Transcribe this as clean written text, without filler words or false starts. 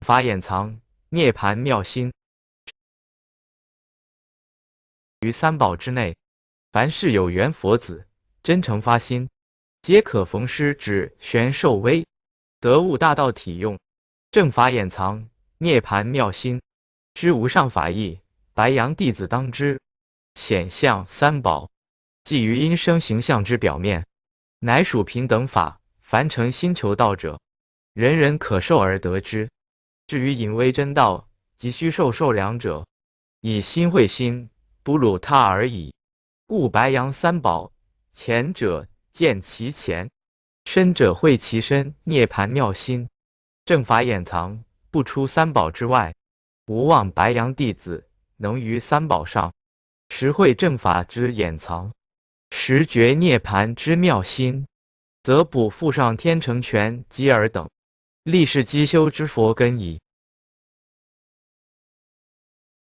法掩藏，涅盘妙心。于三宝之内，凡是有缘佛子，真诚发心，皆可逢师指玄授威，得悟大道体用。正法掩藏，涅盘妙心，知无上法义，白羊弟子当知。显象三宝，即于因生形象之表面，乃属平等法，凡诚心求道者，人人可受而得之。至于隐微真道，即须受良者，以心会心，不辱他而已。故白羊三宝，前者见其前，身者会其身，涅盘妙心。正法掩藏，不出三宝之外，无望白羊弟子能于三宝上，实会正法之掩藏，实觉涅盘之妙心，则补复上天成全及尔等，立是积修之佛根矣。